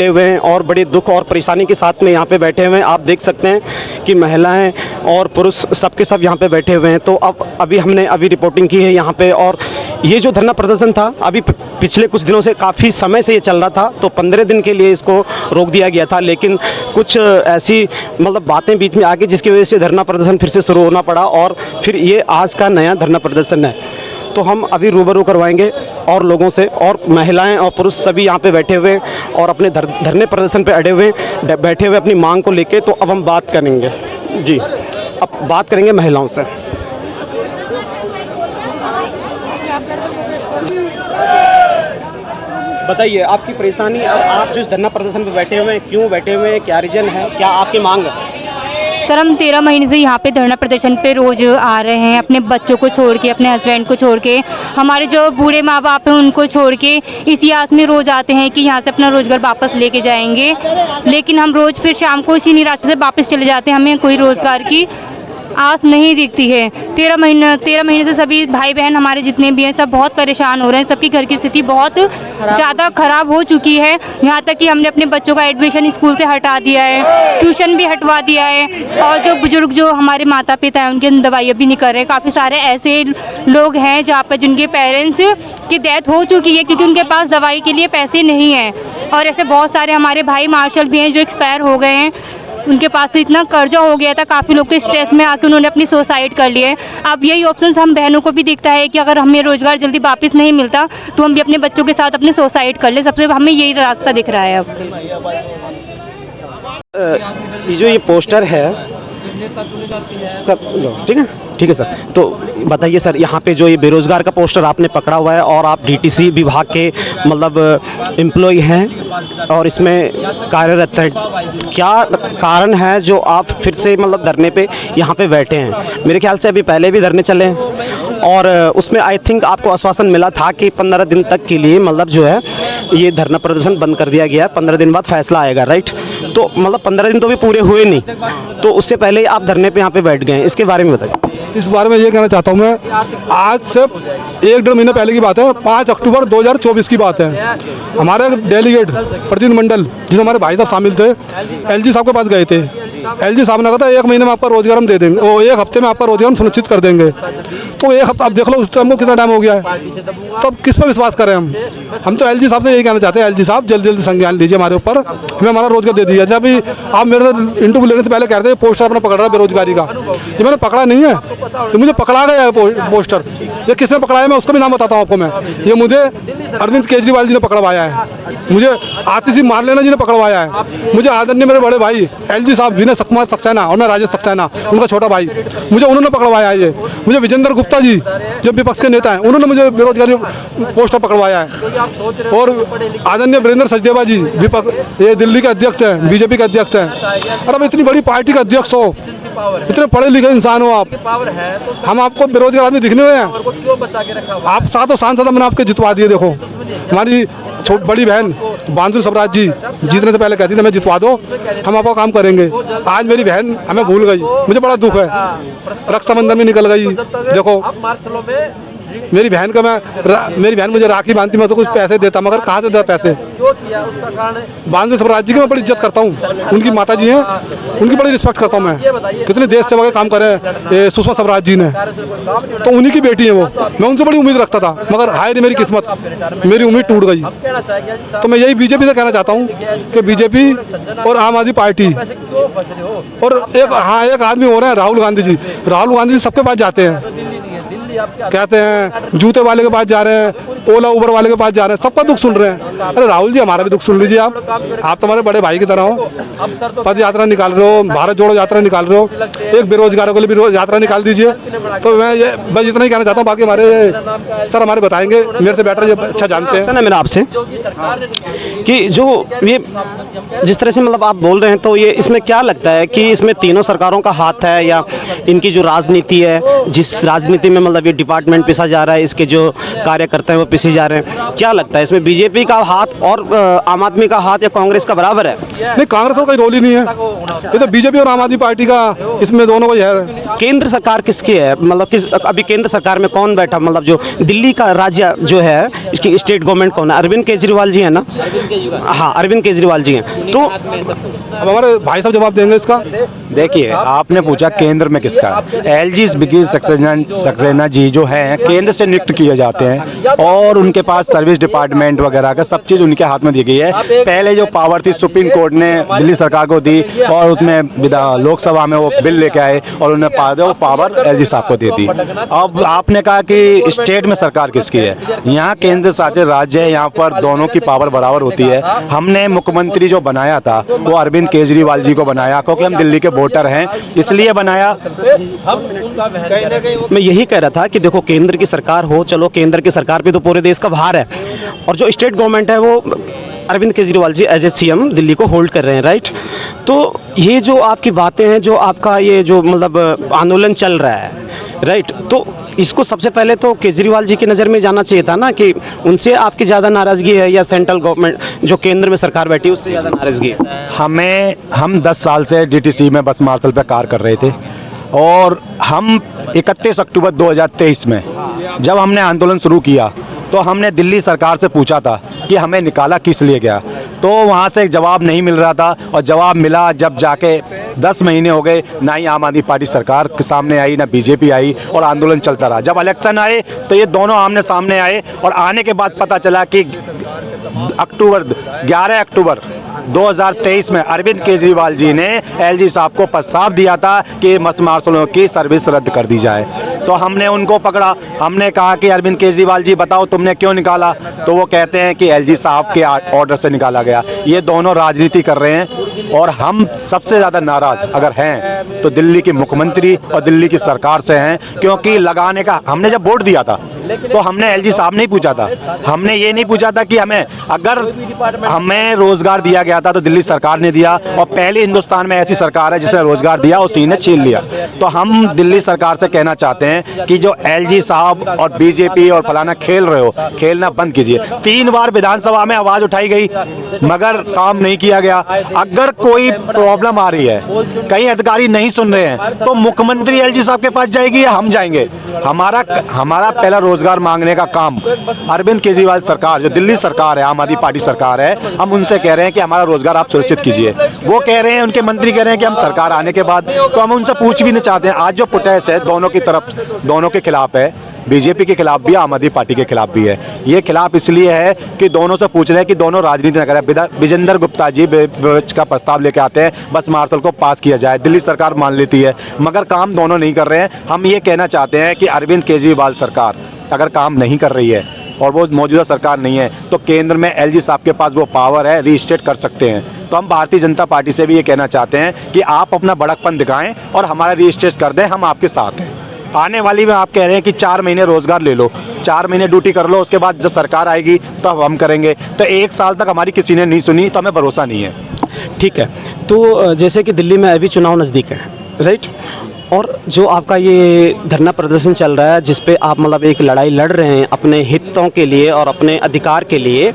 बैठे हुए हैं और बड़े दुख और परेशानी के साथ में यहाँ पे बैठे हुए हैं। आप देख सकते हैं कि महिलाएं और पुरुष सबके सब यहाँ पे बैठे हुए हैं। तो अभी हमने रिपोर्टिंग की है यहाँ पे, और ये जो धरना प्रदर्शन था अभी पिछले कुछ दिनों से काफ़ी समय से ये चल रहा था, तो 15 दिन के लिए इसको रोक दिया गया था, लेकिन कुछ ऐसी मतलब बातें बीच में आ गई जिसकी वजह से धरना प्रदर्शन फिर से शुरू होना पड़ा, और फिर ये आज का नया धरना प्रदर्शन है। तो हम अभी रूबरू करवाएंगे और लोगों से, और महिलाएं और पुरुष सभी यहाँ पे बैठे हुए हैं और अपने धरने प्रदर्शन पे अड़े हुए बैठे हुए अपनी मांग को लेके। तो अब हम बात करेंगे जी, अब बात करेंगे महिलाओं से। बताइए आपकी परेशानी, और आप जो इस धरना प्रदर्शन पे बैठे हुए हैं क्यों बैठे हुए हैं, क्या रीजन है, क्या आपकी मांग है? सर, हम 13 महीने से यहाँ पे धरना प्रदर्शन पे रोज आ रहे हैं, अपने बच्चों को छोड़ के, अपने हस्बैंड को छोड़ के, हमारे जो बूढ़े माँ बाप हैं उनको छोड़ के, इसी आस में रोज आते हैं कि यहाँ से अपना रोजगार वापस लेके जाएंगे, लेकिन हम रोज फिर शाम को इसी निराशा से वापस चले जाते हैं। हमें कोई रोजगार की आस नहीं दिखती है। 13 महीने से सभी भाई बहन हमारे जितने भी हैं सब बहुत परेशान हो रहे हैं। सबकी घर की स्थिति बहुत ज़्यादा खराब हो चुकी है, यहाँ तक कि हमने अपने बच्चों का एडमिशन स्कूल से हटा दिया है, ट्यूशन भी हटवा दिया है, और जो बुजुर्ग जो हमारे माता पिता हैं उनकी दवाइयाँ भी नहीं कर रहे। काफ़ी सारे ऐसे लोग हैं जहाँ पर जिनके पेरेंट्स की डेथ हो चुकी है क्योंकि उनके पास दवाई के लिए पैसे नहीं हैं, और ऐसे बहुत सारे हमारे भाई मार्शल भी हैं जो एक्सपायर हो गए हैं। उनके पास से इतना कर्जा हो गया था, काफ़ी लोग तो स्ट्रेस में आकर उन्होंने अपनी सुसाइड कर लिए। अब यही ऑप्शन हम बहनों को भी दिखता है कि अगर हमें रोजगार जल्दी वापस नहीं मिलता तो हम भी अपने बच्चों के साथ अपने सुसाइड कर ले। सबसे हमें यही रास्ता दिख रहा है अब। ये जो ये पोस्टर है इसका, ठीक है सर, तो बताइए सर, यहाँ पे जो ये बेरोजगार का पोस्टर आपने पकड़ा हुआ है और आप डीटीसी विभाग के मतलब एम्प्लॉय हैं और इसमें कार्यरत है, क्या कारण है जो आप फिर से मतलब धरने पे यहाँ पे बैठे हैं? मेरे ख्याल से अभी पहले भी धरने चले हैं और उसमें आई थिंक आपको आश्वासन मिला था कि 15 दिन तक के लिए मतलब जो है ये धरना प्रदर्शन बंद कर दिया गया है, 15 दिन बाद फैसला आएगा, राइट? तो मतलब 15 दिन तो भी पूरे हुए नहीं, तो उससे पहले ही आप धरने पे यहाँ पे बैठ गए हैं, इसके बारे में बताइए। इस बारे में ये कहना चाहता हूँ मैं, आज से 1-1.5 महीने पहले की बात है, 5 अक्टूबर 2024 की बात है। हमारे डेलीगेट प्रतिनिधिमंडल जिसमें हमारे भाई साहब शामिल थे, LG साहब के पास गए थे। LG साहब ने कहा था 1 महीने में आपका रोजगार हम दे देंगे, वो 1 हफ्ते में आपका रोजगार हम सुनिश्चित कर देंगे। तो 1 हफ्ता अब देख लो, उस टाइम को कितना टाइम हो गया है, तो अब किस पर विश्वास करें हम तो LG साहब से यही कहना चाहते हैं, LG साहब जल्दी जल्दी संज्ञान लीजिए हमारे ऊपर, हमें हमारा रोजगार दे दीजिए। जब आप मेरे से इंटरव्यू लेने से पहले कह रहे थे पोस्टर अपना पकड़ रहा है बेरोजगारी का, ये मैंने पकड़ा नहीं है, तो मुझे पकड़ा गया है पोस्टर। ये किसने पकड़ा है मैं उसका भी नाम बताता हूँ आपको मैं, ये मुझे अरविंद केजरीवाल जी ने पकड़वाया है, मुझे आतिशी मारलेना जी ने पकड़वाया है, मुझे आदरणीय मेरे बड़े भाई LG साहब विनय कुमार सक्सेना और मैं राजेश सक्सेना उनका छोटा भाई, मुझे उन्होंने पकड़वाया है। ये मुझे विजेंद्र गुप्ता जी जो विपक्ष के नेता हैं उन्होंने मुझे बेरोजगारी पोस्टर पकड़वाया है, और आदरणीय वीरेंद्र सचदेवा जी विपक्ष ये दिल्ली के अध्यक्ष हैं, बीजेपी के अध्यक्ष हैं। और अब इतनी बड़ी पार्टी का अध्यक्ष हो, इतने पढ़े लिखे इंसान हो आप, हम आपको बेरोजगार आदमी दिखने हुए हैं। आप 7 सांसद मैंने आपके जितवा दिए। देखो हमारी बड़ी बहन बांसुरी स्वराज जी जीतने से पहले कहती थी मैं जितवा दो, हम आपका काम करेंगे। आज मेरी बहन हमें भूल गई, मुझे बड़ा दुख है, रक्षाबंधन में निकल गई। देखो मेरी बहन मुझे राखी बांधती, मैं तो कुछ पैसे देता, मगर कहाँ से देता पैसे? बांसुरी स्वराज जी की मैं बड़ी इज्जत करता हूँ, उनकी माता जी हैं, उनकी बड़ी रिस्पेक्ट करता हूँ मैं। कितने देश सेवा के काम करे सुषमा स्वराज जी ने, तो उन्हीं की बेटी है वो। मैं उनसे बड़ी उम्मीद रखता था, मगर हाय रे मेरी किस्मत, मेरी उम्मीद टूट गई। तो मैं यही बीजेपी से कहना चाहता हूँ कि बीजेपी और आम आदमी पार्टी और एक आदमी हो रहे हैं राहुल गांधी जी सबके पास जाते हैं, कहते हैं जूते वाले के पास जा रहे हैं, ओला उबर वाले के पास जा रहे हैं, सबका दुख सुन रहे हैं। अरे राहुल जी हमारा भी दुख सुन लीजिए आप तो हमारे बड़े भाई की तरह हो, पद यात्रा निकाल रहे हो, भारत जोड़ो यात्रा निकाल रहे हो, एक बेरोजगारों के लिए भी यात्रा निकाल दीजिए। तो मैं बस इतना ही कहना चाहता हूँ, बाकी हमारे बताएंगे, मेरे से बेटर ये अच्छा जानते हैं ना मेरा आपसे कि जो ये जिस तरह से मतलब आप बोल रहे हैं, तो ये इसमें क्या लगता है कि इसमें तीनों सरकारों का हाथ है, या इनकी जो राजनीति है, जिस राजनीति में मतलब ये डिपार्टमेंट पिसा जा रहा है, इसके जो कार्यकर्ता हैं वो पीछे जा रहे हैं, क्या लगता है इसमें बीजेपी का हाथ और आम आदमी का हाथ या कांग्रेस का बराबर है? नहीं, कांग्रेस का कोई रोल ही नहीं है, ये तो बीजेपी और आम आदमी पार्टी का, इसमें दोनों को है। केंद्र सरकार किसकी है, मतलब किस अभी केंद्र सरकार में कौन बैठा, मतलब जो दिल्ली का राज्य जो है इसकी स्टेट गवर्नमेंट कौन है? अरविंद केजरीवाल जी है ना? हाँ, अरविंद केजरीवाल जी हैं। तो अब हमारे भाई साहब जवाब देंगे इसका। देखिए, आपने पूछा केंद्र में किसका है। एलजी सक्सेना जी जो हैं केंद्र से नियुक्त किए जाते हैं और उनके पास सर्विस डिपार्टमेंट वगैरह का सब चीज़ उनके हाथ में दी गई है। पहले जो पावर थी सुप्रीम कोर्ट ने दिल्ली सरकार को दी और उसमें लोकसभा में वो बिल लेके आए और उन्हें वो पावर एलजी साहब को दे दी। अब आपने कहा कि स्टेट में सरकार किसकी है, यहाँ केंद्र शासित राज्य है, यहाँ पर दोनों की पावर बराबर होती है। हमने मुख्यमंत्री जो बनाया था वो अरविंद केजरीवाल जी को बनाया, क्योंकि हम दिल्ली के वोटर हैं इसलिए बनाया। मैं यही कह रहा था कि देखो, केंद्र की सरकार हो, चलो केंद्र की सरकार पे तो पूरे देश का भार है, और जो स्टेट गवर्नमेंट है वो Arvind Kejriwal ji as a CM Delhi को होल्ड कर रहे हैं, राइट? तो ये जो आपकी बातें हैं, जो आपका ये जो मतलब आंदोलन चल रहा है, राइट, तो इसको सबसे पहले तो केजरीवाल जी की नज़र में जाना चाहिए था ना, कि उनसे आपकी ज़्यादा नाराज़गी है या सेंट्रल गवर्नमेंट जो केंद्र में सरकार बैठी है उससे ज़्यादा नाराज़गी है? हम 10 साल से डीटीसी में बस मार्शल पे कार्य कर रहे थे और हम 31 अक्टूबर 2023 में जब हमने आंदोलन शुरू किया तो हमने दिल्ली सरकार से पूछा था कि हमें निकाला किस लिए गया, तो वहाँ से जवाब नहीं मिल रहा था। और जवाब मिला जब जाके 10 महीने हो गए, ना ही आम आदमी पार्टी सरकार के सामने आई, ना बीजेपी आई, और आंदोलन चलता रहा। जब इलेक्शन आए तो ये दोनों आमने सामने आए और आने के बाद पता चला कि 11 अक्टूबर 2023 में अरविंद केजरीवाल जी ने एलजी साहब को प्रस्ताव दिया था कि बस मार्शलों की सर्विस रद्द कर दी जाए। तो हमने उनको पकड़ा, हमने कहा कि अरविंद केजरीवाल जी बताओ तुमने क्यों निकाला, तो वो कहते हैं कि एलजी साहब के ऑर्डर से निकाला गया। ये दोनों राजनीति कर रहे हैं और हम सबसे ज़्यादा नाराज़ अगर हैं तो दिल्ली के मुख्यमंत्री और दिल्ली की सरकार से हैं, क्योंकि लगाने का हमने जब वोट दिया था तो हमने एलजी साहब नहीं पूछा था, हमने ये नहीं पूछा था कि हमें रोजगार दिया गया था तो दिल्ली सरकार ने दिया, और पहले हिंदुस्तान में ऐसी सरकार है जिसने रोजगार दिया उसी ने छीन लिया। तो हम दिल्ली सरकार से कहना चाहते हैं कि जो एलजी साहब और बीजेपी और फलाना खेल रहे हो, खेलना बंद कीजिए। 3 बार विधानसभा में आवाज उठाई गई मगर काम नहीं किया गया। अगर कोई प्रॉब्लम आ रही है, कई अधिकारी नहीं सुन रहे हैं, तो मुख्यमंत्री एलजी साहब के पास जाएगी या हम जाएंगे? हमारा पहला रोजगार मांगने का काम अरविंद केजरीवाल सरकार, जो दिल्ली सरकार है, आम आदमी पार्टी सरकार है, हम उनसे कह रहे हैं कि हमारा रोजगार आप सुरक्षित कीजिए। वो कह रहे हैं, उनके मंत्री कह रहे हैं कि हम सरकार आने के बाद, तो हम उनसे पूछ भी नहीं चाहते हैं। आज जो प्रोटेस्ट है दोनों की तरफ, दोनों के खिलाफ है, बीजेपी के खिलाफ भी, आम आदमी पार्टी के खिलाफ भी है। ये खिलाफ इसलिए है कि दोनों से पूछ रहे हैं कि दोनों राजनीति न करें। विजेंद्र गुप्ता जी का प्रस्ताव लेके आते हैं बस मार्शल को पास किया जाए, दिल्ली सरकार मान लेती है, मगर काम दोनों नहीं कर रहे हैं। हम ये कहना चाहते हैं कि अरविंद केजरीवाल सरकार अगर काम नहीं कर रही है और वो मौजूदा सरकार नहीं है तो केंद्र में एलजी साहब के पास वो पावर है, रीस्टेट कर सकते हैं। तो हम भारतीय जनता पार्टी से भी ये कहना चाहते हैं कि आप अपना बड़कपन दिखाएं और हमारा रीस्टेट कर दें, हम आपके साथ हैं। आने वाली में आप कह रहे हैं कि 4 महीने रोजगार ले लो, 4 महीने ड्यूटी कर लो, उसके बाद जब सरकार आएगी तो हम करेंगे। तो 1 साल तक हमारी किसी ने नहीं सुनी, तो हमें भरोसा नहीं है। ठीक है, तो जैसे कि दिल्ली में अभी चुनाव नज़दीक है, राइट, और जो आपका ये धरना प्रदर्शन चल रहा है जिस पे आप मतलब एक लड़ाई लड़ रहे हैं अपने हितों के लिए और अपने अधिकार के लिए,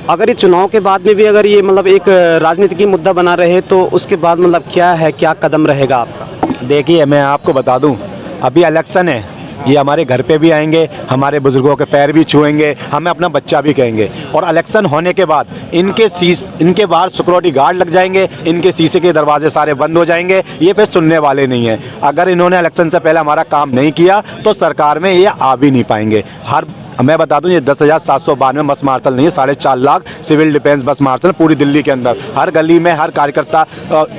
अगर ये चुनाव के बाद में भी अगर ये मतलब एक राजनीतिक मुद्दा बना रहे तो उसके बाद मतलब क्या है, क्या कदम रहेगा आपका? देखिए, मैं आपको बता दूं, अभी इलेक्शन है, ये हमारे घर पे भी आएंगे, हमारे बुजुर्गों के पैर भी छुएंगे, हमें अपना बच्चा भी कहेंगे, और इलेक्शन होने के बाद इनके बाहर सिक्योरिटी गार्ड लग जाएंगे, इनके शीशे के दरवाजे सारे बंद हो जाएंगे, ये फिर सुनने वाले नहीं हैं। अगर इन्होंने इलेक्शन से पहले हमारा काम नहीं किया तो सरकार में ये आ भी नहीं पाएंगे। मैं बता दूं, ये 10,792 बस मार्शल नहीं है, 4.5 लाख सिविल डिफेंस बस मार्शल पूरी दिल्ली के अंदर, हर गली में, हर कार्यकर्ता,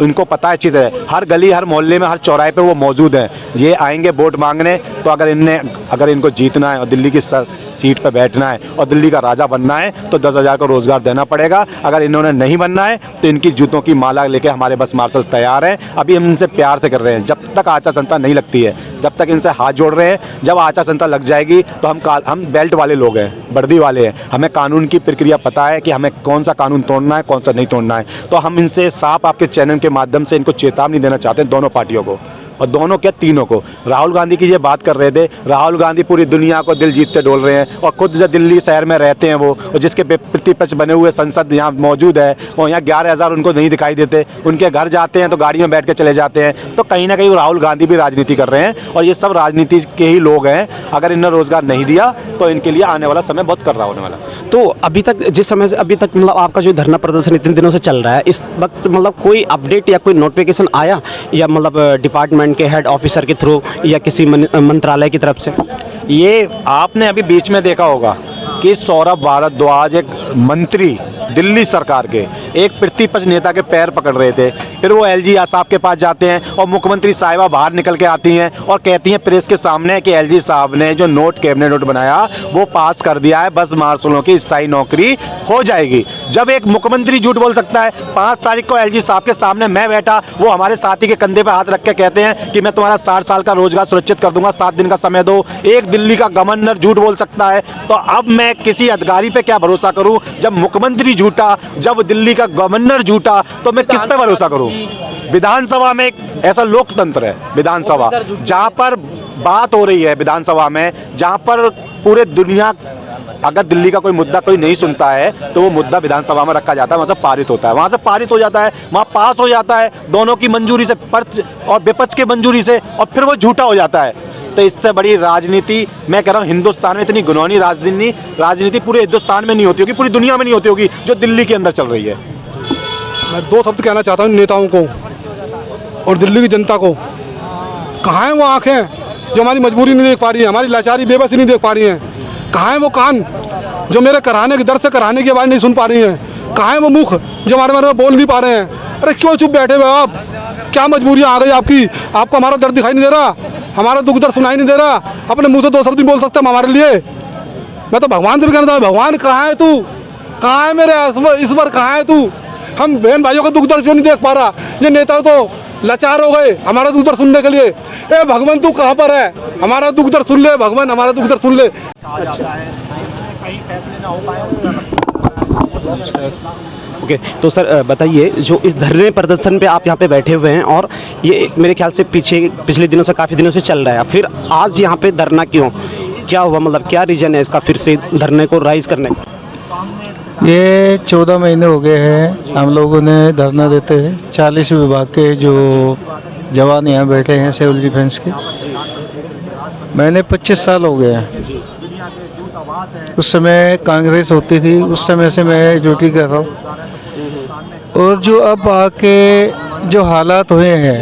इनको पता है अच्छी तरह, हर गली, हर मोहल्ले में, हर चौराहे पे वो मौजूद हैं। ये आएंगे वोट मांगने, तो अगर इनको जीतना है और दिल्ली की सीट पर बैठना है और दिल्ली का राजा बनना है तो 10,000 को रोजगार देना पड़ेगा। अगर इन्होंने नहीं बनना है तो इनकी जूतों की माला लेके हमारे बस मार्शल तैयार हैं। अभी हम इनसे प्यार से कर रहे हैं, जब तक आचार संहिता नहीं लगती है, जब तक इनसे हाथ जोड़ रहे हैं। जब आचार संहिता लग जाएगी तो हम बेल्ट वाले लोग हैं, वर्दी वाले हैं, हमें कानून की प्रक्रिया पता है कि हमें कौन सा कानून तोड़ना है, कौन सा नहीं तोड़ना है। तो हम इनसे साफ आपके चैनल के माध्यम से इनको चेतावनी देना चाहते हैं, दोनों पार्टियों को, और दोनों क्या, तीनों को। राहुल गांधी की ये बात कर रहे थे, राहुल गांधी पूरी दुनिया को दिल जीतते डोल रहे हैं और खुद जो दिल्ली शहर में रहते हैं वो, और जिसके प्रतिपक्ष बने हुए संसद यहाँ मौजूद है, और यहाँ 11,000 उनको नहीं दिखाई देते, उनके घर जाते हैं तो गाड़ी में बैठ के चले जाते हैं। तो कहीं ना कहीं राहुल गांधी भी राजनीति कर रहे हैं और ये सब राजनीति के ही लोग हैं। अगर इन्हें रोजगार नहीं दिया तो इनके लिए आने वाला समय बहुत कर्रा होने वाला। तो अभी तक, जिस समय से अभी तक मतलब आपका जो धरना प्रदर्शन इतने दिनों से चल रहा है, इस वक्त मतलब कोई अपडेट या कोई नोटिफिकेशन आया, या मतलब डिपार्टमेंट के हेड ऑफिसर के थ्रू या किसी मंत्रालय की तरफ से? ये आपने अभी बीच में देखा होगा कि सौरभ भारद्वाज, एक मंत्री दिल्ली सरकार के, एक प्रतिपक्ष नेता के पैर पकड़ रहे थे, फिर वो एलजी साहब के पास जाते हैं और मुख्यमंत्री साहिबा बाहर निकल के आती हैं और कहती हैं प्रेस के सामने कि एलजी साहब ने जो नोट, कैबिनेट नोट बनाया वो पास कर दिया है, बस मार्शलों की स्थायी नौकरी हो जाएगी। जब एक मुख्यमंत्री झूठ बोल सकता है, 5 तारीख को एलजी साहब के सामने मैं बैठा, वो हमारे साथी के कंधे पर हाथ रख के कहते हैं कि मैं तुम्हारा 60 साल का रोजगार सुरक्षित कर दूंगा, 7 दिन का समय दो। एक दिल्ली का गवर्नर झूठ बोल सकता है, तो अब मैं किसी अधिकारी पे क्या भरोसा करूं? जब मुख्यमंत्री झूठा, जब दिल्ली का गवर्नर झूठा, तो मैं किस पे भरोसा करूं? विधानसभा में एक ऐसा लोकतंत्र है, विधानसभा जहां पर बात हो रही है, विधानसभा में जहां पर पूरे दुनिया, अगर दिल्ली का कोई मुद्दा कोई नहीं सुनता है तो वो मुद्दा विधानसभा में रखा जाता है, मतलब पारित होता है, वहां से पारित हो जाता है, वहां पास हो जाता है दोनों की मंजूरी से, पक्ष और विपक्ष की मंजूरी से, और फिर वो झूठा हो जाता है। तो इससे बड़ी राजनीति मैं कह रहा हूँ हिंदुस्तान में इतनी घिनौनी राजनीति पूरे हिंदुस्तान में नहीं होती होगी, पूरी दुनिया में नहीं होती होगी जो दिल्ली के अंदर चल रही है। मैं 2 शब्द कहना चाहता हूँ नेताओं को और दिल्ली की जनता को। कहाँ हैं वो आंखें जो हमारी मजबूरी नहीं देख पा रही है, हमारी लाचारी बेबसी नहीं देख पा रही हैं? कहाँ हैं वो कान जो मेरे कराने के दर्द से कराने की आवाज़ नहीं सुन पा रही हैं? कहाँ हैं वो मुख जो हमारे बारे में बोल नहीं पा रहे हैं? अरे क्यों चुप बैठे हुए आप? क्या मजबूरियाँ आ गई आपकी? आपको हमारा दर्द दिखाई नहीं दे रहा, हमारा दुख दर्द सुनाई नहीं दे रहा? अपने मुंह से 2 शब्द नहीं बोल सकते हम हमारे लिए? मैं तो भगवान से भी कहना था, भगवान कहाँ है तू? कहाँ है मेरे इस बार, कहाँ है तू? हम बहन भाइयों का दुख दर्द क्यों नहीं देख पा रहा? ये नेता तो लाचार हो गए हमारा दुख दर्द सुनने के लिए। ए भगवान तू कहाँ पर है? हमारा दुख दर्द सुन ले भगवान, हमारा दुख दर्द सुन ले। ओके, तो सर बताइए, जो इस धरने प्रदर्शन पे आप यहाँ पे बैठे हुए हैं और ये मेरे ख्याल से पिछले दिनों से, काफ़ी दिनों से चल रहा है, फिर आज यहाँ पे धरना क्यों? क्या हुआ, मतलब क्या रीज़न है इसका फिर से धरने को राइज करने का? ये 14 महीने हो गए हैं हम लोगों ने धरना देते हैं। 40 विभाग के जो जवान यहाँ बैठे हैं सिविल डिफेंस के, मैंने 25 साल हो गए हैं। उस समय कांग्रेस होती थी, उस समय से मैं ड्यूटी कर रहा हूँ। और जो अब आके जो हालात हुए हैं,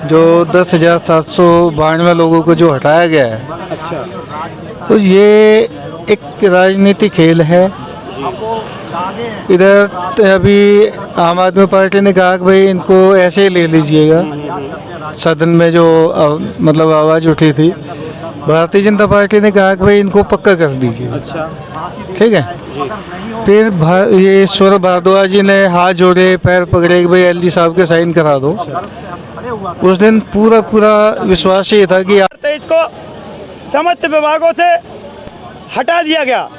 जो 10,792 लोगों को जो हटाया गया है, अच्छा, तो ये एक राजनीति खेल है। इधर अभी आम आदमी पार्टी ने कहा कि भाई इनको ऐसे ही ले लीजिएगा, सदन में जो मतलब आवाज़ उठी थी। भारतीय जनता पार्टी ने कहा कि भाई इनको पक्का कर दीजिए। अच्छा, ठीक है। फिर ये सौरभ भारद्वाज जी ने हाथ जोड़े, पैर पकड़े कि भाई एलजी साहब के साइन करा दो। उस दिन पूरा विश्वास ये था कि इसको समस्त विभागों से हटा दिया गया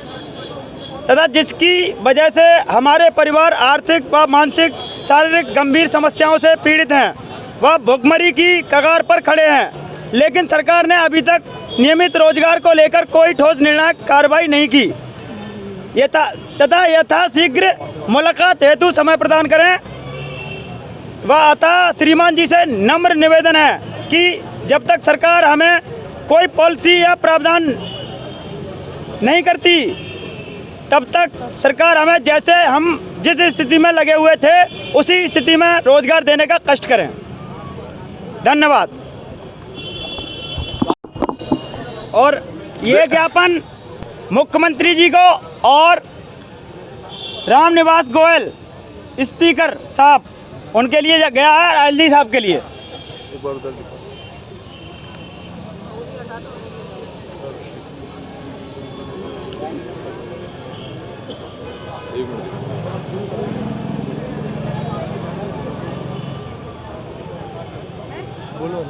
तथा जिसकी वजह से हमारे परिवार आर्थिक व मानसिक शारीरिक गंभीर समस्याओं से पीड़ित हैं, वह भुखमरी की कगार पर खड़े हैं। लेकिन सरकार ने अभी तक नियमित रोजगार को लेकर कोई ठोस निर्णायक कार्रवाई नहीं की तथा यथाशीघ्र मुलाकात हेतु समय प्रदान करें। वह अतः श्रीमान जी से नम्र निवेदन है कि जब तक सरकार हमें कोई पॉलिसी या प्रावधान नहीं करती, तब तक सरकार हमें जैसे हम जिस स्थिति में लगे हुए थे उसी स्थिति में रोजगार देने का कष्ट करें। धन्यवाद। और ये ज्ञापन मुख्यमंत्री जी को और रामनिवास गोयल स्पीकर साहब उनके लिए गया है, एलजी साहब के लिए। बोलो।